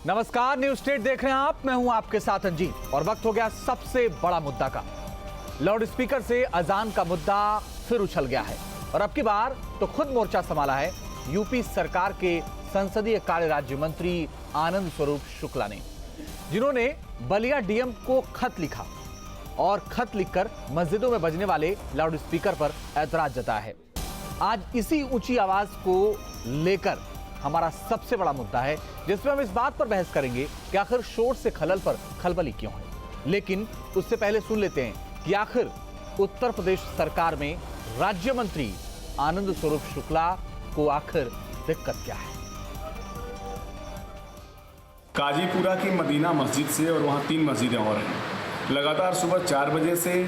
नमस्कार, news state देख रहे हैं आप। मैं हूं आपके साथ अंजीत और वक्त हो गया सबसे बड़ा मुद्दा का। लाउड स्पीकर से अजान का मुद्दा फिर उछल गया है और अब की बार तो खुद मोर्चा संभाला है यूपी सरकार के संसदीय कार्य राज्य मंत्री आनंद स्वरूप शुक्ला ने, जिन्होंने बलिया डीएम को खत लिखा और खत लिखकर मस्जिदों में बजने वाले लाउड स्पीकर पर ऐतराज जताया है। आज इसी ऊंची आवाज को लेकर हमारा सबसे बड़ा मुद्दा है, जिसमें हम इस बात पर बहस करेंगे कि आखिर शोर से खलल पर खलबली क्यों है। लेकिन उससे पहले सुन लेते हैं कि आखिर उत्तर प्रदेश सरकार में राज्य मंत्री आनंद स्वरूप शुक्ला को आखिर दिक्कत क्या है। काजीपुरा की मदीना मस्जिद से और वहाँ 3 मस्जिदें और हैं। लगातार सुबह 4 बजे से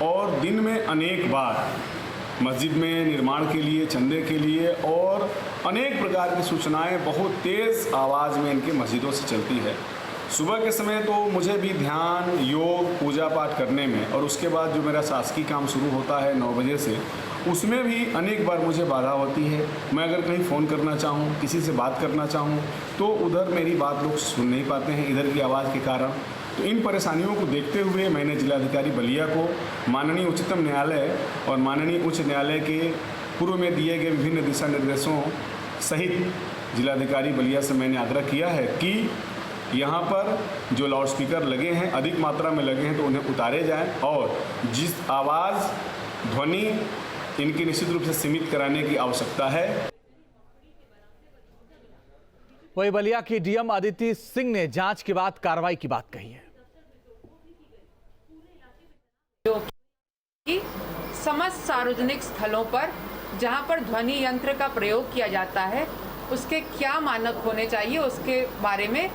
और दिन में अनेक बार मस्जिद में निर्माण के लिए, चंदे के लिए और अनेक प्रकार की सूचनाएं बहुत तेज़ आवाज़ में इनके मस्जिदों से चलती है। सुबह के समय तो मुझे भी ध्यान, योग, पूजा पाठ करने में और उसके बाद जो मेरा शासकीय काम शुरू होता है 9 बजे से, उसमें भी अनेक बार मुझे बाधा होती है। मैं अगर कहीं फ़ोन करना चाहूँ, किसी से बात करना चाहूँ तो उधर मेरी बात लोग सुन नहीं पाते हैं इधर की आवाज़ के कारण। तो इन परेशानियों को देखते हुए मैंने जिलाधिकारी बलिया को माननीय उच्चतम न्यायालय और माननीय उच्च न्यायालय के पूर्व में दिए गए विभिन्न दिशा निर्देशों सहित जिलाधिकारी बलिया से मैंने आग्रह किया है कि यहाँ पर जो लाउड स्पीकर लगे हैं, अधिक मात्रा में लगे हैं तो उन्हें उतारे जाएं और जिस आवाज़, ध्वनि इनकी निश्चित रूप से सीमित कराने की आवश्यकता है। वही बलिया की डीएम अदिति सिंह ने जांच के बाद कार्रवाई की बात कही है। कि समस्त सार्वजनिक स्थलों पर जहां पर ध्वनि यंत्र का प्रयोग किया जाता है उसके क्या मानक होने चाहिए, उसके बारे में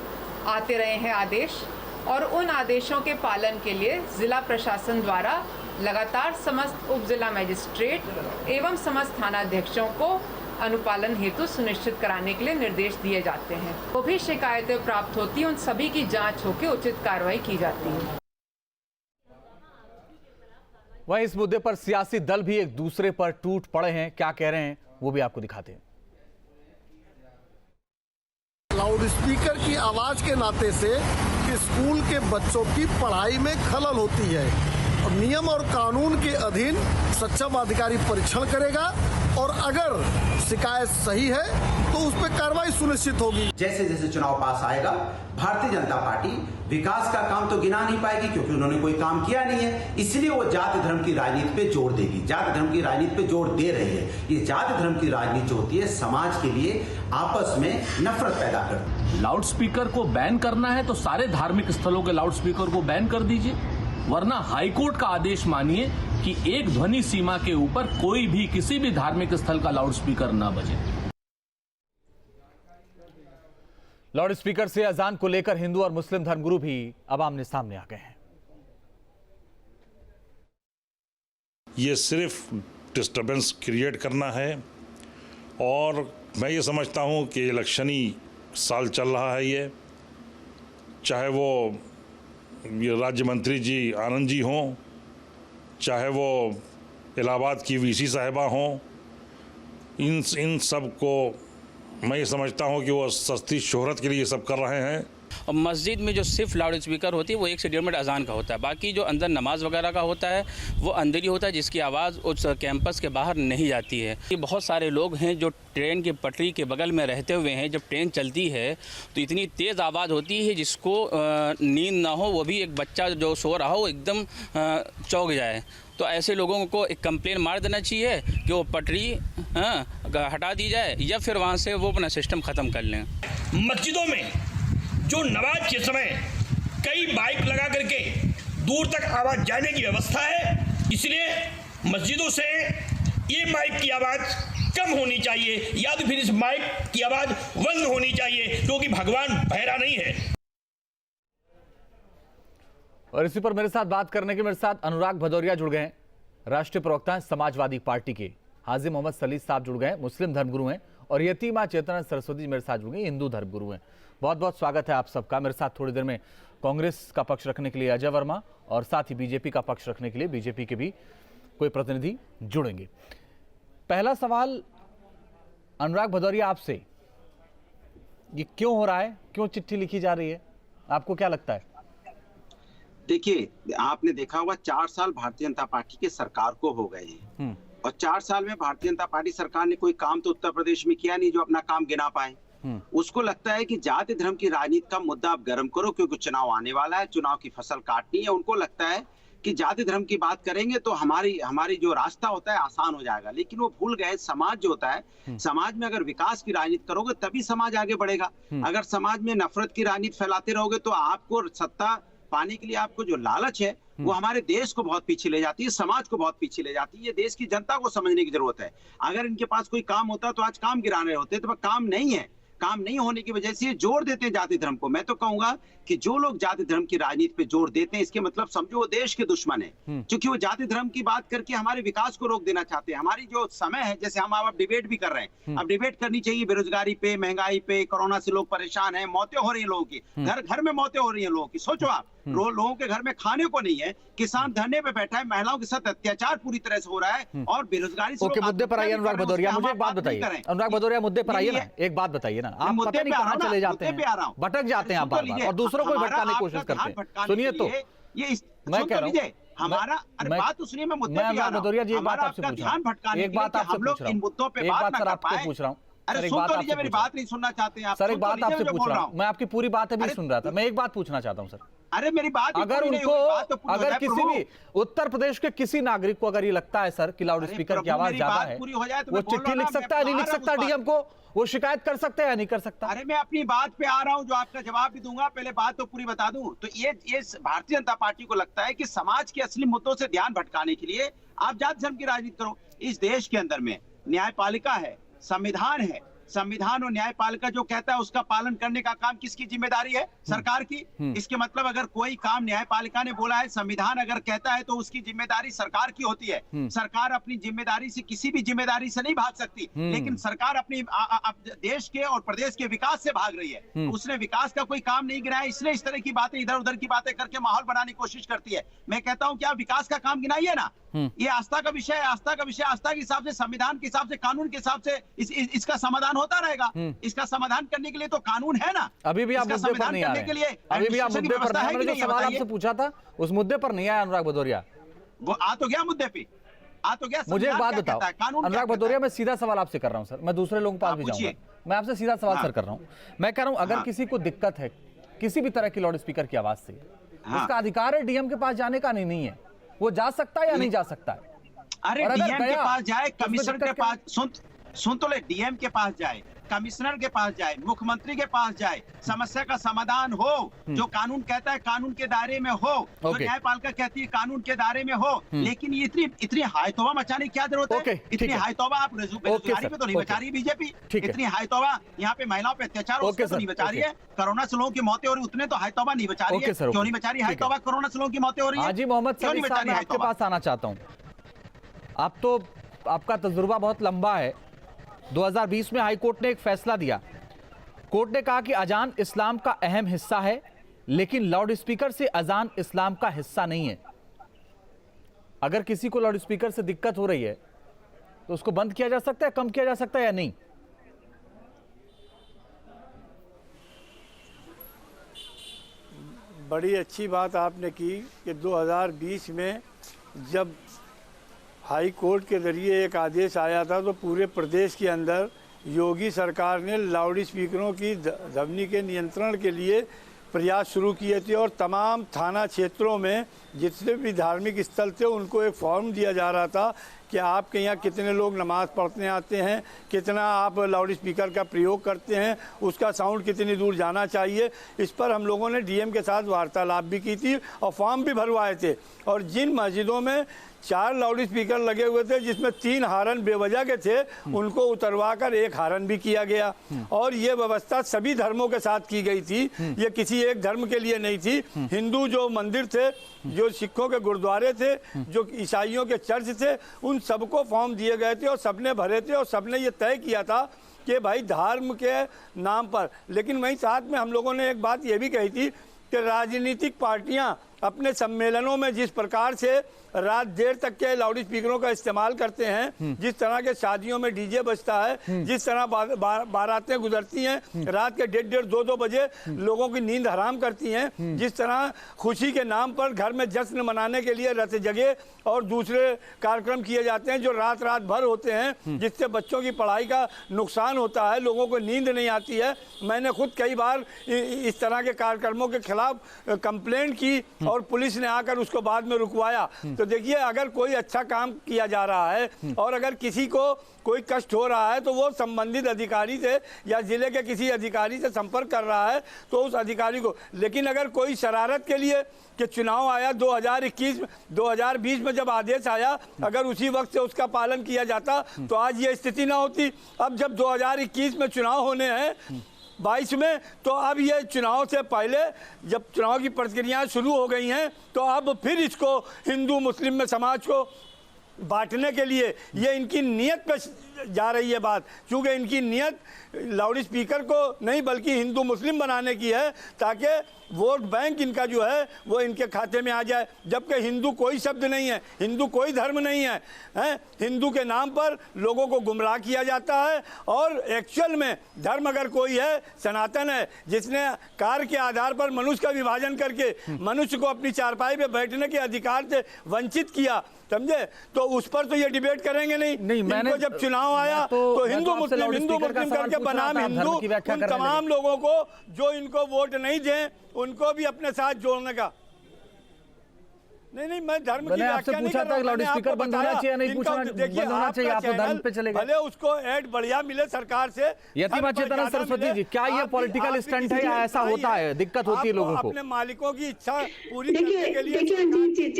आते रहे हैं आदेश और उन आदेशों के पालन के लिए जिला प्रशासन द्वारा लगातार समस्त उप जिला मजिस्ट्रेट एवं समस्त थानाध्यक्षों को अनुपालन हेतु सुनिश्चित कराने के लिए निर्देश दिए जाते हैं। वो भी शिकायतें प्राप्त होती हैं, उन सभी की जांच होकर उचित कार्रवाई की जाती है। वहीं इस मुद्दे पर सियासी दल भी एक दूसरे पर टूट पड़े हैं। क्या कह रहे हैं वो भी आपको दिखाते हैं। लाउड स्पीकर की आवाज के नाते से कि स्कूल के बच्चों की पढ़ाई में खलल होती है और नियम और कानून के अधीन सक्षम अधिकारी परीक्षण करेगा और अगर शिकायत सही है तो उस पर कार्रवाई सुनिश्चित होगी। जैसे जैसे चुनाव पास आएगा भारतीय जनता पार्टी विकास का काम तो गिना नहीं पाएगी क्योंकि उन्होंने कोई काम किया नहीं है, इसलिए वो जाति धर्म की राजनीति पे जोर देगी, जाति धर्म की राजनीति पे जोर दे रही है। ये जाति धर्म की राजनीति जो होती है समाज के लिए आपस में नफरत पैदा करती है। लाउड स्पीकर को बैन करना है तो सारे धार्मिक स्थलों के लाउड स्पीकर को बैन कर दीजिए, वरना हाईकोर्ट का आदेश मानिए कि एक ध्वनि सीमा के ऊपर कोई भी किसी भी धार्मिक स्थल का लाउड स्पीकर न बजे। लाउड स्पीकर से अजान को लेकर हिंदू और मुस्लिम धर्मगुरु भी अब आमने सामने आ गए हैं। ये सिर्फ डिस्टर्बेंस क्रिएट करना है और मैं ये समझता हूँ कि इलेक्शनी साल चल रहा है। ये चाहे वो ये राज्य मंत्री जी आनंद जी हों, चाहे वो इलाहाबाद की वीसी साहिबा हों, इन सब को मैं ये समझता हूँ कि वो सस्ती शोहरत के लिए ये सब कर रहे हैं। और मस्जिद में जो सिर्फ लाउड स्पीकर होती है वो 1 से 1.5 मिनट अजान का होता है, बाकी जो अंदर नमाज वगैरह का होता है वो अंदर ही होता है, जिसकी आवाज़ उस कैंपस के बाहर नहीं जाती है। ये बहुत सारे लोग हैं जो ट्रेन की पटरी के बगल में रहते हुए हैं, जब ट्रेन चलती है तो इतनी तेज़ आवाज़ होती है जिसको नींद ना हो, वो भी एक बच्चा जो सो रहा हो एकदम चौंक जाए। तो ऐसे लोगों को एक कंप्लेन मार देना चाहिए कि वो पटरी हटा दी जाए या फिर वहाँ से वो अपना सिस्टम ख़त्म कर लें। मस्जिदों में जो नमाज के समय कई बाइक लगा करके दूर तक आवाज़ जाने की व्यवस्था है, इसलिए मस्जिदों से ये माइक की आवाज़ कम होनी चाहिए या तो फिर इस माइक की आवाज़ बंद होनी चाहिए, क्योंकि भगवान बहरा नहीं है। और इसी पर मेरे साथ बात करने के मेरे साथ अनुराग भदौरिया जुड़ गए हैं, राष्ट्रीय प्रवक्ता हैं समाजवादी पार्टी के। हाजी मोहम्मद सलीम साहब जुड़ गए हैं, मुस्लिम धर्मगुरु हैं। और यतीमा चेतना सरस्वती मेरे साथ जुड़ गए, हिंदू धर्मगुरु हैं। बहुत बहुत स्वागत है आप सबका। मेरे साथ थोड़ी देर में कांग्रेस का पक्ष रखने के लिए अजय वर्मा और साथ ही बीजेपी का पक्ष रखने के लिए बीजेपी के भी कोई प्रतिनिधि जुड़ेंगे। पहला सवाल अनुराग भदौरिया आपसे, ये क्यों हो रहा है, क्यों चिट्ठी लिखी जा रही है, आपको क्या लगता है? देखिए, आपने देखा होगा 4 साल भारतीय जनता पार्टी के सरकार को हो गए हैं और 4 साल में भारतीय जनता पार्टी सरकार ने कोई काम तो उत्तर प्रदेश में किया नहीं जो अपना काम गिना पाए। उसको लगता है कि जाति धर्म की राजनीति का मुद्दा आप गर्म करो क्योंकि चुनाव आने वाला है, चुनाव की फसल काटनी है। उनको लगता है कि जाति धर्म की बात करेंगे तो हमारी जो रास्ता होता है आसान हो जाएगा, लेकिन वो भूल गए समाज जो होता है, समाज में अगर विकास की राजनीति करोगे तभी समाज आगे बढ़ेगा। अगर समाज में नफरत की राजनीति फैलाते रहोगे तो आपको सत्ता पाने के लिए आपको जो लालच है वो हमारे देश को बहुत पीछे ले जाती है, समाज को बहुत पीछे ले जाती है। ये देश की जनता को समझने की जरूरत है। अगर इनके पास कोई काम होता तो आज काम गिरा रहे होते, तो वह काम नहीं है। काम नहीं होने की वजह से ये जोर देते हैं जाति धर्म को। मैं तो कहूंगा कि जो लोग जाति धर्म की राजनीति पे जोर देते हैं इसके मतलब समझो वो देश के दुश्मन है, क्योंकि वो जाति धर्म की बात करके हमारे विकास को रोक देना चाहते हैं। हमारी जो समय है, जैसे हम अब डिबेट भी कर रहे हैं, अब डिबेट करनी चाहिए बेरोजगारी पे, महंगाई पे, कोरोना से लोग परेशान हैं, मौतें हो रही है लोगों की, घर घर में मौतें हो रही है लोगों की। सोचो आप, लोगों के घर में खाने को नहीं है, किसान धरने पे बैठा है, महिलाओं के साथ अत्याचार पूरी तरह से हो रहा है और बेरोजगारी से। ओके, मुद्दे पर आइए अनुराग भदौरिया, मुझे एक बात बताइए। अनुराग भदौरिया, मुद्दे पर आइए ना, एक बात बताइए ना, आप पता नहीं कहां चले जाते हैं, भटक जाते हैं आप बार-बार और दूसरों को भटकाने की कोशिश करते हैं। सुनिए तो, मैं कह रहा हूं हमारा, अरे बात तो सुनिए, मैं मुद्दे पे आ रहा हूं। भदौरिया जी, एक बात आपसे पूछ रहा हूं, एक बात आपसे पूछ रहा हूं, इन मुद्दों पे बात ना कर पाए। पूछ रहा हूं, अरे सुन तो लीजिए, मेरी बात नहीं सुनना चाहते हैं आप। सर, एक बात आपसे पूछ रहा हूं, मैं आपकी पूरी बात अभी सुन रहा था, मैं एक बात पूछना चाहता हूं सर। अरे मेरी बात, अगर उनको, अगर किसी भी उत्तर प्रदेश के किसी नागरिक को अगर ये लगता है सर कि लाउड स्पीकर की आवाज ज्यादा है, वो चिट्ठी लिख सकता है, नहीं लिख सकता डीएम को, वो शिकायत कर सकता है या नहीं कर सकता? अरे मैं अपनी बात पे आ रहा हूं, जो आपका जवाब भी दूंगा, पहले बात तो पूरी बता दूं। तो ये भारतीय जनता पार्टी को लगता है कि समाज के असली मुद्दों से ध्यान भटकाने के लिए आप जाति धर्म की राजनीति करो। इस देश के अंदर में न्यायपालिका है, संविधान है, संविधान और न्यायपालिका जो कहता है उसका पालन करने का काम किसकी जिम्मेदारी है? सरकार की। इसके मतलब अगर कोई काम न्यायपालिका ने बोला है, संविधान अगर कहता है तो उसकी जिम्मेदारी सरकार की होती है। सरकार अपनी जिम्मेदारी से, किसी भी जिम्मेदारी से नहीं भाग सकती, लेकिन सरकार अपनी देश के और प्रदेश के विकास से भाग रही है। उसने विकास का कोई काम नहीं गिनाया, इसलिए इस तरह की बातें, इधर उधर की बातें करके माहौल बनाने की कोशिश करती है। मैं कहता हूं कि आप विकास का काम गिनाइए ना। ये आस्था का विषय है, आस्था का विषय, आस्था के हिसाब से, संविधान के हिसाब से, कानून के हिसाब से इसका समाधान होता रहेगा। इसका समाधान करने के लिए तो कानून है ना। अभी भी आप मुद्दे पर नहीं आ रहे हैं, अभी भी आप मुद्दे पर नहीं। मैंने जो सवाल आपसे पूछा था उस मुद्दे पर नहीं आया अनुराग भदौरिया। वो आ तो गया मुद्दे पे, आ तो गया। मुझे एक बात बताओ अनुराग भदौरिया, मैं सीधा सवाल आपसे कर रहा हूं सर, मैं दूसरे लोगों के पास भी जाऊंगा, मैं आपसे सीधा सवाल सर कर रहा हूं। मैं कह रहा हूं अगर किसी को दिक्कत है किसी भी तरह की लाउड स्पीकर की आवाज से, उसका अधिकार है डीएम के पास जाने का, नहीं है, वो जा सकता है या नहीं जा सकता है? अरे डीएम के पास जाए, कमिश्नर के पास, सुन तो ले, डीएम के पास जाए, कमिश्नर के पास जाए, मुख्यमंत्री के पास जाए, समस्या का समाधान हो, जो कानून कहता है कानून के दायरे में हो, जो न्यायपालिका कहती है कानून के दायरे में हो। लेकिन ये इतनी हायतौबा मचाने की क्या जरूरत है? इतनी हायतौबा आप बेरोजगारी पे तो नहीं बचा रही बीजेपी, इतनी हायतौबा यहाँ पे महिलाओं पे अत्याचार तो नहीं बचा रही है, कोरोना से लोगों की मौतें हो रही, उतने तो हायतौबा नहीं बचा रही है। क्यों नहीं बचा रही हायतौबा? कोरोना से लोगों की मौतें हो रही है। हाजी मोहम्मद सलीम साहब, मैं आपके पास आना चाहता हूँ। आप तो, आपका तजुर्बा बहुत लंबा है। 2020 में हाई कोर्ट ने एक फैसला दिया, कोर्ट ने कहा कि अजान इस्लाम का अहम हिस्सा है, लेकिन लाउड स्पीकर से अजान इस्लाम का हिस्सा नहीं है। अगर किसी को लाउड स्पीकर से दिक्कत हो रही है तो उसको बंद किया जा सकता है, कम किया जा सकता है या नहीं? बड़ी अच्छी बात आपने की कि 2020 में जब हाई कोर्ट के ज़रिए एक आदेश आया था तो पूरे प्रदेश के अंदर योगी सरकार ने लाउड स्पीकरों की ध्वनि के नियंत्रण के लिए प्रयास शुरू किए थे और तमाम थाना क्षेत्रों में जितने भी धार्मिक स्थल थे उनको एक फॉर्म दिया जा रहा था कि आपके यहाँ कितने लोग नमाज़ पढ़ने आते हैं, कितना आप लाउड स्पीकर का प्रयोग करते हैं, उसका साउंड कितनी दूर जाना चाहिए। इस पर हम लोगों ने डीएम के साथ वार्तालाप भी की थी और फॉर्म भी भरवाए थे। और जिन मस्जिदों में 4 लाउड स्पीकर लगे हुए थे जिसमें 3 हारन बेवजह के थे, उनको उतरवा कर 1 हारन भी किया गया। और ये व्यवस्था सभी धर्मों के साथ की गई थी, ये किसी एक धर्म के लिए नहीं थी। हिंदू जो मंदिर थे, जो सिखों के गुरुद्वारे थे, जो ईसाइयों के चर्च थे, उन सबको फॉर्म दिए गए थे और सबने भरे थे और सबने ये तय किया था कि भाई धर्म के नाम पर। लेकिन वहीं साथ में हम लोगों ने एक बात ये भी कही थी कि राजनीतिक पार्टियां अपने सम्मेलनों में जिस प्रकार से रात देर तक के लाउड स्पीकरों का इस्तेमाल करते हैं, जिस तरह के शादियों में डीजे बजता है, जिस तरह बारातें गुजरती हैं रात के 1:30-2 बजे लोगों की नींद हराम करती हैं, जिस तरह खुशी के नाम पर घर में जश्न मनाने के लिए रत जगह और दूसरे कार्यक्रम किए जाते हैं जो रात भर होते हैं, जिससे बच्चों की पढ़ाई का नुकसान होता है, लोगों को नींद नहीं आती है। मैंने खुद कई बार इस तरह के कार्यक्रमों के खिलाफ कंप्लेंट की और पुलिस ने आकर उसको बाद में रुकवाया। तो देखिए, अगर कोई अच्छा काम किया जा रहा है और अगर किसी को कोई कष्ट हो रहा है तो वो संबंधित अधिकारी से या जिले के किसी अधिकारी से संपर्क कर रहा है तो उस अधिकारी को, लेकिन अगर कोई शरारत के लिए कि चुनाव आया 2020 में जब आदेश आया, अगर उसी वक्त से उसका पालन किया जाता तो आज ये स्थिति ना होती। अब जब 2021 में चुनाव होने हैं 22 में, तो अब ये चुनाव से पहले जब चुनाव की प्रक्रियाएं शुरू हो गई हैं तो अब फिर इसको हिंदू मुस्लिम में समाज को बांटने के लिए ये इनकी नीयत पे जा रही है बात, क्योंकि इनकी नीयत लाउड स्पीकर को नहीं बल्कि हिंदू मुस्लिम बनाने की है ताकि वोट बैंक इनका जो है वो इनके खाते में आ जाए। जबकि हिंदू कोई शब्द नहीं है, हिंदू कोई धर्म नहीं है, हिंदू के नाम पर लोगों को गुमराह किया जाता है और एक्चुअल में धर्म अगर कोई है सनातन है, जिसने कार्य के आधार पर मनुष्य का विभाजन करके मनुष्य को अपनी चारपाई पे बैठने के अधिकार से वंचित किया, समझे, तो उस पर तो ये डिबेट करेंगे नहीं। मैंने जब चुनाव आया तो हिंदू मुस्लिम करके बनाम हिंदू उन तमाम लोगों को जो इनको वोट नहीं दें उनको भी अपने साथ जोड़ने का। नहीं, मैं धर्म की व्याख्या नहीं कर रहा हूं, लाउड स्पीकर बंद होना चाहिए, नहीं पूछना बंद होना चाहिए, आप तो धर्म पे चले गए। भले उसको ऐड बढ़िया मिले सरकार से। यतिमा चेतना सरस्वती जी, क्या ये पॉलिटिकल स्टंट है या ऐसा होता है, दिक्कत होती है लोगों को? अपने मालिकों की इच्छा पूरी करने के लिए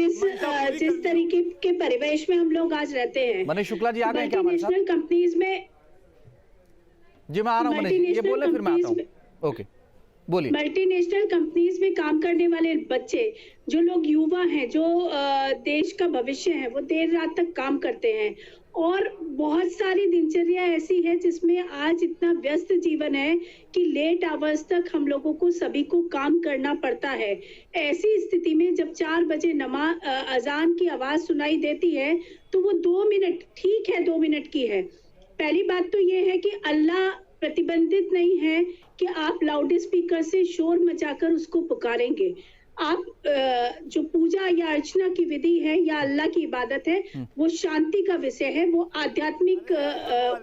जिस तरीके के परिवेश में हम लोग आज रहते हैं। मनीष शुक्ला जी आ गए क्या हमारे साथ? कंपनीज में जी मैं आ रहा हूँ मनीष, ये बोले फिर मैं आता हूँ। ओके बोलिए। मल्टीनेशनल कंपनीज में काम करने वाले बच्चे, जो लोग युवा हैं, जो देश का भविष्य है, वो देर रात तक काम करते हैं और बहुत सारी दिनचर्या ऐसी है जिसमें आज इतना व्यस्त जीवन है कि लेट आवर्स तक हम लोगों को सभी को काम करना पड़ता है। ऐसी स्थिति में जब 4 बजे अजान की आवाज सुनाई देती है तो वो 2 मिनट, ठीक है 2 मिनट की है। पहली बात तो ये है कि अल्लाह प्रतिबंधित नहीं है कि आप लाउड स्पीकर से शोर मचाकर उसको पुकारेंगे। आप जो पूजा या अर्चना की विधि है या अल्लाह की इबादत है वो शांति का विषय है, वो आध्यात्मिक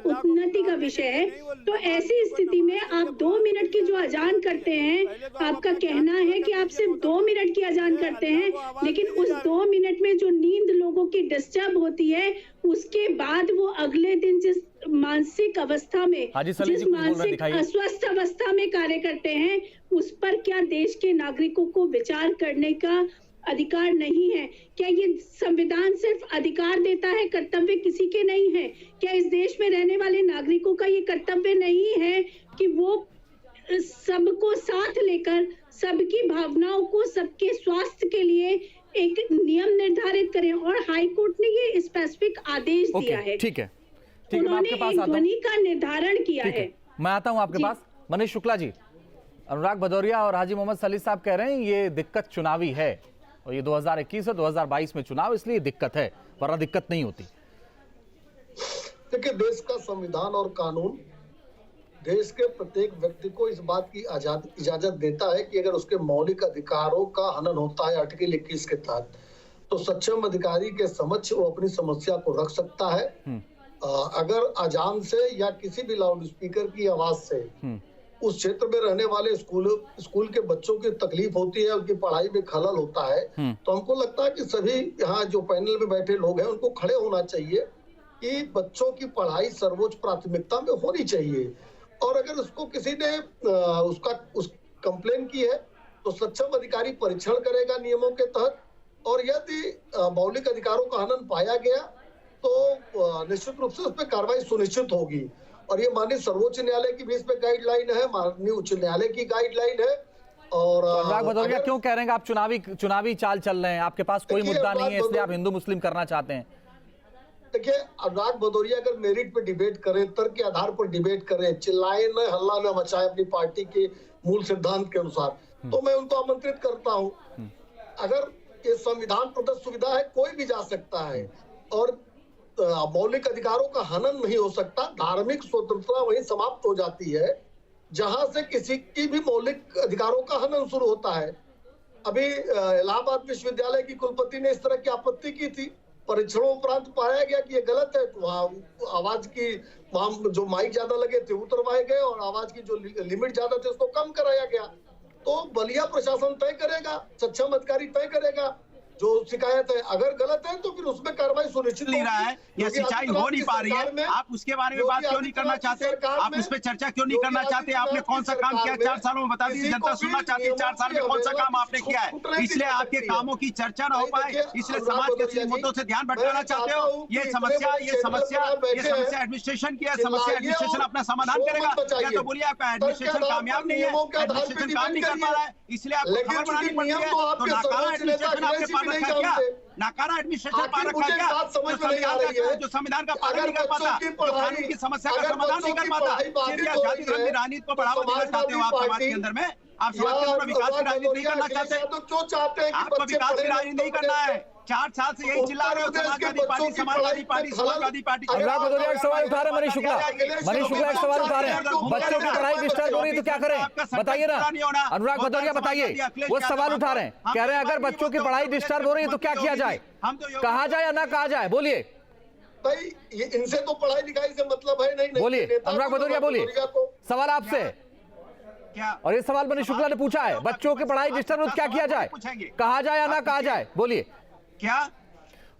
उन्नति का विषय है। तो ऐसी स्थिति में आप 2 मिनट की जो अजान करते हैं, आपका कहना है कि आप सिर्फ 2 मिनट की अजान करते हैं, लेकिन उस 2 मिनट में जो नींद लोगों की डिस्टर्ब होती है उसके बाद वो अगले दिन जिस मानसिक अवस्था में, जिस मानसिक अस्वस्थ अवस्था में कार्य करते हैं, उस पर क्या देश के नागरिकों को विचार करने का अधिकार नहीं है? क्या ये संविधान सिर्फ अधिकार देता है, कर्तव्य किसी के नहीं है? क्या इस देश में रहने वाले नागरिकों का ये कर्तव्य नहीं है कि वो सबको साथ लेकर, सबकी भावनाओं को, सबके स्वास्थ्य के लिए एक नियम निर्धारित करें? और हाई कोर्ट ने ये स्पेसिफिक आदेश दिया है। ठीक है, उन्होंने एक ध्वनि का निर्धारण किया है। मैं आता हूं आपके पास। मनीष शुक्ला जी, अनुराग भदौरिया और हाजी मोहम्मद सलीम साहब कह रहे हैं ये दिक्कत चुनावी है और ये 2021 और 2022 में चुनाव, इसलिए दिक्कत है, वरना दिक्कत नहीं होती। देखिए, देश का संविधान और कानून देश के प्रत्येक व्यक्ति को इस बात की इजाजत देता है कि अगर उसके मौलिक अधिकारों का हनन होता है आर्टिकल 21 के तहत, तो सक्षम अधिकारी के समक्ष वो अपनी समस्या को रख सकता है। अगर अजान से या किसी भी लाउड स्पीकर की आवाज से उस क्षेत्र में रहने वाले स्कूल के बच्चों की तकलीफ होती है, उनकी पढ़ाई में खलल होता है, तो हमको लगता है कि सभी यहाँ जो पैनल में बैठे लोग हैं उनको खड़े होना चाहिए कि बच्चों की पढ़ाई सर्वोच्च प्राथमिकता में होनी चाहिए। और अगर उसको किसी ने उस कंप्लेन की है तो सक्षम अधिकारी परीक्षण करेगा नियमों के तहत, और यदि मौलिक अधिकारों का हनन पाया गया तो निश्चित रूप से उस पर कार्रवाई सुनिश्चित होगी। और ये माननीय सर्वोच्च न्यायालय की भी इस पे गाइडलाइन है, माननीय उच्च न्यायालय की गाइडलाइन है। और अनुराग भदौरिया क्यों कह रहे हैं आप चुनावी चाल चल रहे हैं, आपके पास कोई मुद्दा नहीं है इसलिए आप हिंदू मुस्लिम करना चाहते हैं? देखिए, अनुराग भदौरिया अगर मेरिट पे डिबेट करें, तर्क के आधार पर डिबेट करें, चिल्लाए न, हल्ला न मचाए अपनी पार्टी के मूल सिद्धांत के अनुसार, तो मैं उनको आमंत्रित करता हूं। अगर ये संविधान प्रदत्त सुविधा है, कोई भी जा सकता है और मौलिक अधिकारों का हनन नहीं हो सकता। धार्मिक स्वतंत्रता वहीं समाप्त हो जाती है जहां से किसी की भी मौलिक अधिकारों का हनन शुरू होता है। अभी इलाहाबाद विश्वविद्यालय की कुलपति ने इस तरह की आपत्ति की थी, परीक्षणों उपरांत पाया गया कि ये गलत है, तो वहाँ आवाज की वहाँ जो माइक ज्यादा लगे थे उतरवाए गए और आवाज की जो लिमिट ज्यादा थे उसको कम कराया गया। तो बलिया प्रशासन तय करेगा, सक्षम अधिकारी तय करेगा जो शिकायत है। अगर गलत है तो फिर उसमें कार्रवाई सुनिश्चित नहीं रहा है या सिंचाई हो नहीं पा रही है, आप उसके बारे में बात क्यों नहीं करना चाहते? आप उस पर चर्चा क्यों नहीं करना चाहते? आपने कौन सा काम किया 4 सालों में? बता दीजिए, जनता सुनना चाहती है 4 साल में कौन सा काम आपने किया है। इसलिए आपके कामों की चर्चा न हो पाए, इसलिए समाज के असली मुद्दों से ध्यान भटकाना चाहते हो। ये समस्या एडमिनिस्ट्रेशन की है, समस्या एडमिनिस्ट्रेशन अपना समाधान करेगा। या तो बोलिए आपका एडमिनिस्ट्रेशन कामयाब नहीं है, एडमिनिस्ट्रेशन काम नहीं कर पा रहा है, इसलिए आपको खबर बनानी पड़ती है। तो नाकारा एडमिनिस्ट्रेशन आपके पास रखा क्या? नाकारा एडमिनिस्ट्रेशन पार रखा क्या? जो संविधान का पालन नहीं कर पाता, जो कानून की समस्या का समाधान नहीं कर पाता, फिर जाति धर्म की राजनीति को बढ़ावा देना चाहते हो आप समाज के अंदर में? आप समाज के अंदर विकास की राजनीति नहीं करना चाहते? तो क्यों चाहते हैं? आपको विकास की राजनीति नहीं करना है। 4 साल से यही चिल्ला रहे हो, Samajwadi party, Samajwadi party, Samajwadi party. Anurag Bhadauria एक सवाल उठा रहे हैं, मनीष शुक्ला एक सवाल उठा रहे हैं, बच्चों की पढ़ाई डिस्टर्ब हो रही है तो क्या करें? बताइए ना अनुराग भदौरिया, बताइए। वो सवाल उठा रहे हैं, कह रहे हैं अगर बच्चों की पढ़ाई डिस्टर्ब हो रही है तो क्या किया जाए, कहा जाए या ना कहा जाए? बोलिए भाई, ये इनसे तो पढ़ाई लिखाई से मतलब है नहीं। बोलिए अनुराग भदौरिया, बोलिए, सवाल आपसे। क्या? और ये सवाल मनीष शुक्ला ने पूछा है, बच्चों की पढ़ाई डिस्टर्ब हो तो क्या किया जाए, कहा जाए या ना कहा जाए? बोलिए। क्या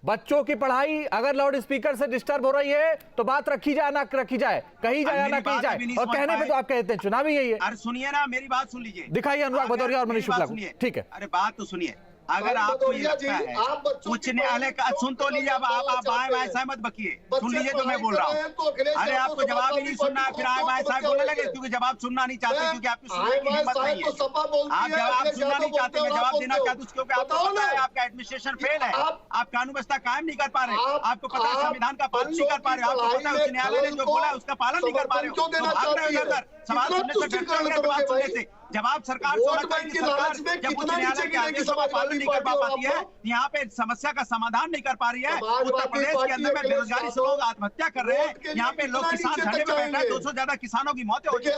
बच्चों की पढ़ाई अगर लाउड स्पीकर से डिस्टर्ब हो रही है तो बात रखी जाए ना रखी जाए, कही जाए या ना कही जाए? और कहने पे तो आप कहते हैं चुनाव ही यही है। अरे सुनिए ना, मेरी बात सुन लीजिए, दिखाइए अनुराग भदौरिया और मनीष शुक्ला को। ठीक है, अरे बात तो सुनिए। अगर आपको ये लगता है उच्च न्यायालय का, सुन तो लीजिए, अब आप बाएं बाएं सहमत बकिए, सुन लीजिए जो मैं बोल रहा हूँ। अरे आपको जवाब ही नहीं सुनना है, फिर आए बाएं साहब बोलने लगे, क्योंकि जवाब सुनना नहीं चाहते, क्योंकि आपकी सुनने की हिम्मत नहीं है। आप जवाब सुनना नहीं चाहते, मैं जवाब देना चाहते उसके ऊपर। आपको पता है आपका एडमिनिस्ट्रेशन फेल है, आप कानून व्यवस्था कायम नहीं कर पा रहे, आपको पता है संविधान का पालन नहीं कर पा रहे, आपको पता है उच्च न्यायालय ने जो बोला है उसका पालन नहीं कर पा रहे हो। सवाल सुनने से जवाब सुनने से जवाब सरकार जब उच्च न्यायालय के आदेशों का पालन नहीं कर पाती है, यहाँ पे समस्या का समाधान नहीं कर पा रही है। उत्तर प्रदेश के अंदर में बेरोजगारी से लोग आत्महत्या कर रहे हैं, यहाँ पे लोग किसान धरने पे बैठे हैं, 200 ज्यादा किसानों की मौतें हो चुकी है,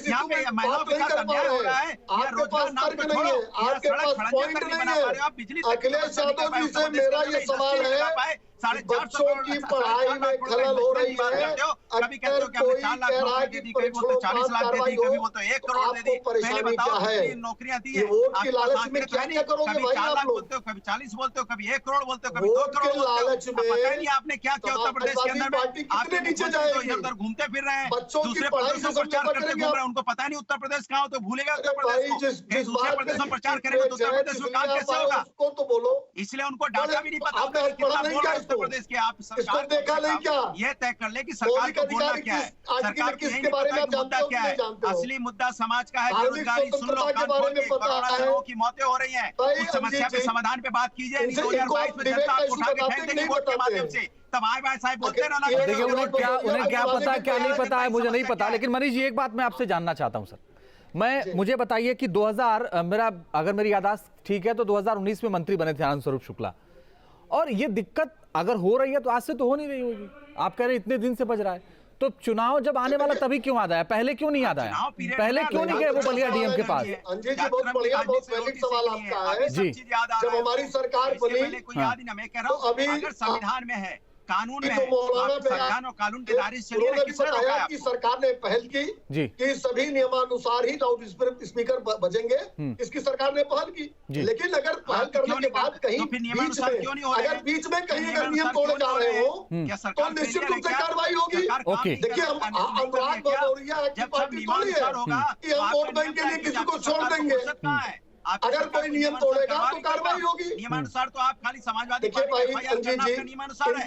यहाँ पे महिलाओं के साथ अन्याय हो रहा है। यह रोजगार नाम पे छोड़ो, यह सड़क खड़ंजे तक नहीं बना पा रहे हो आप, बिजली अखिलेश यादव जी से मेरा ये सवाल है, बच्चों की पढ़ाई में खलल हो रही है। कभी कहते हो कि हमने 4 लाख नौकरी दे दी, कभी बोलते 40 लाख दे दी, कभी बोलते 1 करोड़ दे दी। पहले बताओ कितनी नौकरियां दी है? वोट की लालच में क्या क्या करोगे कभी भाई 4 आप लाख लोग? बोलते हो, कभी 40 बोलते हो, कभी 1 करोड़ बोलते हो, कभी 2 करोड़ बोलते हो। पता ही नहीं आपने क्या किया उत्तर प्रदेश के अंदर में। आप नीचे जाएंगे, इधर घूमते फिर रहे हैं, दूसरे प्रदेशों में प्रचार करते घूम रहे हैं, उनको पता नहीं उत्तर प्रदेश कहाँ हो, तो भूलेगा उत्तर प्रदेश को। दूसरे प्रदेश में प्रचार करेंगे तो उत्तर प्रदेश में काम कैसे होगा? तो बोलो, इसलिए उनको डाटा भी नहीं पता होता है कितना बोल रहे हैं उत्तर प्रदेश के। आप सरकार देखा नहीं क्या? ये तय कर ले कि सरकार को बोलना क्या है, सरकार को यही पता है कि मुद्दा क्या है। असली मुद्दा समाज का है बेरोजगारी। सुन लो, कोरोना से लोगों की मौतें हो रही हैं, उस समस्या पे समाधान पे बात कीजिए। 2022 में जनता आपको उठा के फेंक देगी वोट के माध्यम से, तब आए बाय साहब बोलते रहना। देखिए उन्हें क्या पता क्या नहीं पता है मुझे नहीं पता, लेकिन मनीष जी एक बात मैं आपसे जानना चाहता हूं सर, मुझे बताइए कि 2000 अगर मेरी याददाश्त ठीक है तो 2019 में मंत्री बने थे आनंद स्वरूप शुक्ला, और ये दिक्कत अगर हो रही है तो आज से तो हो नहीं रही होगी। आप कह रहे इतने दिन से बज रहा है, तो चुनाव जब आने वाला तभी क्यों याद आया, पहले क्यों नहीं याद आया? पहले क्यों नहीं गए वो बलिया डीएम के पास? अंजी जी बहुत बढ़िया, बहुत वैलिड सवाल आपका है जी। जब हमारी सरकार बनी तो अभी अगर संविधान में है, कानून में है, संविधान और कानून के दायरे से चलिए, किसने रोका है? कि सरकार ने पहल की कि सभी नियमानुसार ही लाउड स्पीकर बजेंगे, इसकी सरकार ने पहल की। लेकिन अगर पहल करने के बाद कहीं अगर बीच में कहीं अगर नियम तोड़े जा रहे हो तो निश्चित रूप से कार्रवाई होगी। देखिए, हम अनुराग भदौरिया की पार्टी थोड़ी है कि हम वोट बैंक के लिए किसी को छोड़ देंगे। अगर कोई नियम तोड़ेगा तो कार्रवाई होगी। नियमानुसार तो आप खाली समाजवादी देखिए भाई अंजी जी,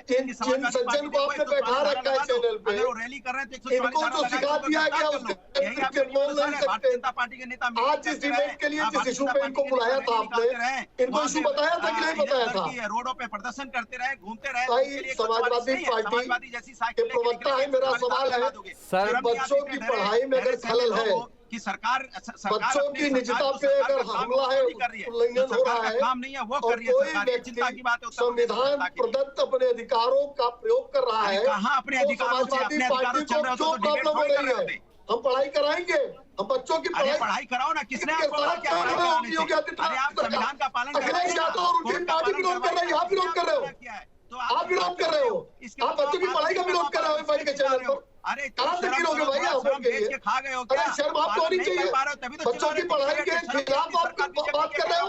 जिन सज्जन को आपने बैठा रखा है चैनल पे, अगर वो रैली कर रहे हैं तो इनको तो सिखा दिया गया उसके बोल नहीं सकते। पार्टी के नेता आज जिस डिबेट के लिए जिस इशू पे इनको बुलाया था आपने, इनको इशू बताया था कि नहीं बताया था? रोडों पे प्रदर्शन करते रहे, घूमते रहे। भाई समाजवादी पार्टी के प्रवक्ता है, मेरा सवाल है, बच्चों की पढ़ाई में अगर खलल है कि सरकार बच्चों की निजता पे अगर हमला है, उल्लंघन हो रहा है, काम नहीं है वो कर रही है कोई सरकार। व्यक्ति चिंता की बात है संविधान प्रदत्त अपने अधिकारों का प्रयोग कर रहा है, कहाँ अपने अधिकारों से, अपने अधिकारों से चल रहे हो तो डिबेट प्रॉब्लम हो थोड़ी कर रही रहे है। हम पढ़ाई कराएंगे, हम बच्चों की अरे पढ़ाई कराओ ना, किसने आपको बोला क्या पढ़ाई कराने से? अरे आप संविधान का पालन कर रहे अखिलेश यादव और उनकी पार्टी विरोध कर रही है, आप विरोध कर रहे हो, आप विरोध कर रहे हो, आप बच्चों की पढ़ाई का विरोध कर रहे हो भाई के चैनल पर। अरे कहाँ तक गिरोगे भाई आप लोग के लिए? खा गए हो अरे शर्म आपको होनी चाहिए। बच्चों की पढ़ाई के खिलाफ आप बात कर रहे हो,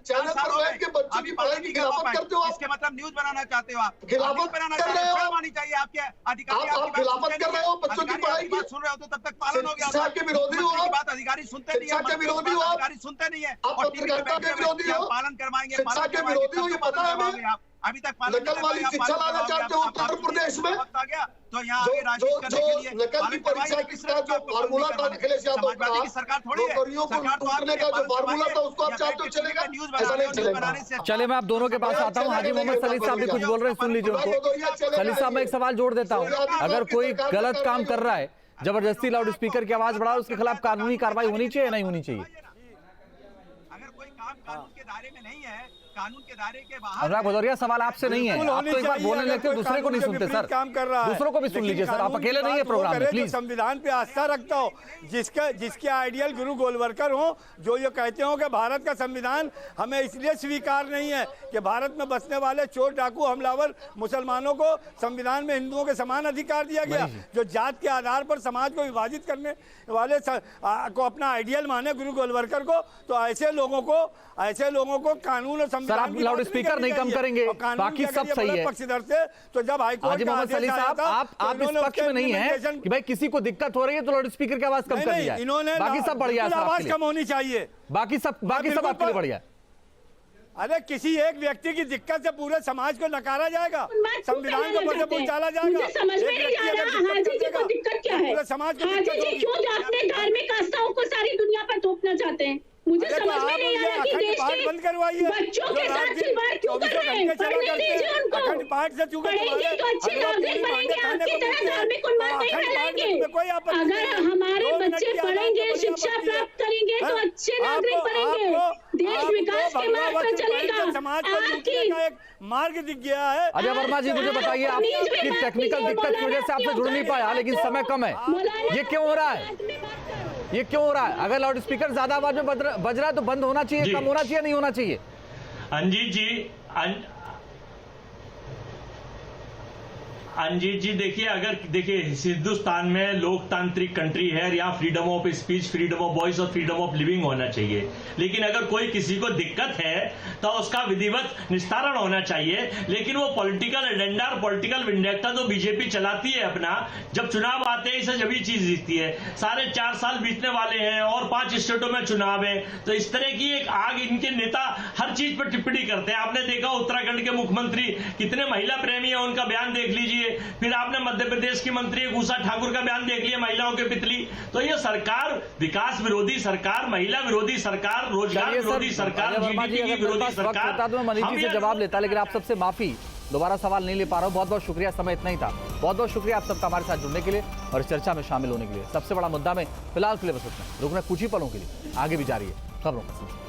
चैनल पर बैठ के बच्चों की पढ़ाई की खिलाफत करते हो आप। इसके मतलब न्यूज बनाना चाहते हो आप, खिलाफत बनाना कर रहे हो शर्म आनी चाहिए आपके अधिकारी। आप खिलाफत कर रहे हो बच्चों की पढ़ाई की। बात सुन रहे हो तो तब तक पालन हो गया। शिक्षा के विरोधी हो आप, बात अधिकारी सुनते नहीं है, शिक्षा के विरोधी हो आप, अधिकारी सुनते नहीं है, आप पत्रकारिता के विरोधी हो, पालन करवाएंगे, शिक्षा के विरोधी हो, ये पता है हमें। अभी तक पालन नकल वाली शिक्षा लाना चाहते हो उत्तर प्रदेश में। आ गया तो यहाँ आगे राजनीति करने के लिए नकल की परीक्षा किसका जो फार्मूला था अखिलेश यादव का, सरकार थोड़ी है, नौकरियों को लूटने का जो फार्मूला था उसको आप चाहते हो चलेगा? ऐसा नहीं चलेगा। चलिए मैं आप दोनों के पास आता हूं। हाजी मोहम्मद सलीम साहब भी कुछ बोल रहे हैं, सुन लीजिए उनको। सलीम साहब, मैं एक सवाल जोड़ देता हूं, अगर कोई गलत काम कर रहा है, जबरदस्ती लाउड स्पीकर की आवाज बढ़ा, उसके खिलाफ कानूनी कार्रवाई होनी चाहिए नहीं होनी चाहिए? अगर कोई काम कानून के दायरे में नहीं है, कानून के दायरे के बाहर। अनुराग भदौरिया, सवाल आपसे नहीं है, आप तो एक बार बोलने लगते हैं, दूसरे को नहीं सुनते सर। काम कर रहा है, दूसरों को भी सुन लीजिए सर, आप अकेले नहीं है प्रोग्राम में, प्लीज। संविधान पे आस्था रखता हो, जिसके आइडियल गुरु गोलवलकर हो, जो ये कहते हो कि भारत का संविधान हमें इसलिए स्वीकार नहीं है कि भारत में बसने वाले चोर डाकू हमलावर मुसलमानों को संविधान में हिंदुओं के समान अधिकार दिया गया, जो जात के आधार पर समाज को विभाजित करने वाले को अपना आइडियल माने गुरु गोलवलकर को, तो ऐसे लोगों को कानून और सर, आप लाउड स्पीकर नहीं कम करेंगे, बाकी सब सही है। पक्षधर से तो जब हाईकोर्ट हाजी मोहम्मद सलीम साहब, आप इस पक्ष में नहीं है कि भाई किसी को दिक्कत हो रही है तो लाउड स्पीकर की आवाज कम कर दिया, बाकी सब बढ़िया है, आवाज कम होनी चाहिए, बाकी सब आपके लिए बढ़िया है। अरे किसी एक व्यक्ति की दिक्कत से पूरे समाज को नकारा जाएगा, संविधान को पता पहुंचाला जाएगा। मुझे समझ में नहीं आ रहा हाजी जी को दिक्कत क्या है? पूरे समाज को हाजी जी क्यों अपने धार्मिक आस्थाओं को सारी दुनिया पर थोपना चाहते हैं? मुझे समझ में नहीं आ रहा कि देश के बच्चों के साथ खिलवाड़ क्यों कर रहे हैं? पढ़ने दीजिए उनको, पढ़ेंगे तो अच्छे नागरिक बनेंगे, आपकी तरह धार्मिक उन्माद नहीं फैलाएंगे। अगर हमारे बच्चे पढ़ेंगे, शिक्षा प्राप्त करेंगे तो अच्छे नागरिक बनेंगे, देश विकास के मार्ग पर चलेगा। आपकी मार्ग दिख गया है। अजय वर्मा जी, मुझे बताइए, आपकी टेक्निकल दिक्कत की वजह से आपसे जुड़ नहीं पाया, लेकिन समय कम है, ये क्यों हो रहा है? ये क्यों हो रहा है? अगर लाउड स्पीकर ज्यादा आवाज में बज रहा है तो बंद होना चाहिए, कम होना चाहिए, नहीं होना चाहिए? अंजीत जी देखिए हिंदुस्तान में लोकतांत्रिक कंट्री है, यहाँ freedom of speech, freedom of voice और फ्रीडम ऑफ लिविंग होना चाहिए। लेकिन अगर कोई किसी को दिक्कत है तो उसका विधिवत निस्तारण होना चाहिए। लेकिन वो पॉलिटिकल एजेंडा और पॉलिटिकल विंडक्टा तो बीजेपी चलाती है अपना, जब चुनाव आते हैं इसे जब चीज जीतती है। 4.5 साल बीतने वाले हैं और 5 स्टेटों में चुनाव है, तो इस तरह की एक आग इनके नेता हर चीज पर टिप्पणी करते हैं। आपने देखा उत्तराखंड के मुख्यमंत्री कितने महिला प्रेमी है, उनका बयान देख लीजिए। फिर आपने मध्य प्रदेश की मंत्री उषा ठाकुर का बयान देख लिया, महिलाओं के पितली। तो ये सरकार विकास विरोधी सरकार, महिला विरोधी सरकार, रोजगार विरोधी सरकार, जीडीपी की विरोधी सरकार। मैं मनीष से जवाब लेता, लेकिन आप सबसे माफी, दोबारा सवाल नहीं ले पा रहा हूं। बहुत बहुत शुक्रिया, समय इतना ही था। बहुत बहुत शुक्रिया आप सबका हमारे साथ जुड़ने के लिए और इस चर्चा में शामिल होने के लिए। सबसे बड़ा मुद्दा में फिलहाल के लिए बस इतना, रुकना कुछ ही पलों के लिए, आगे भी जारी है खबरों का सिलसिला।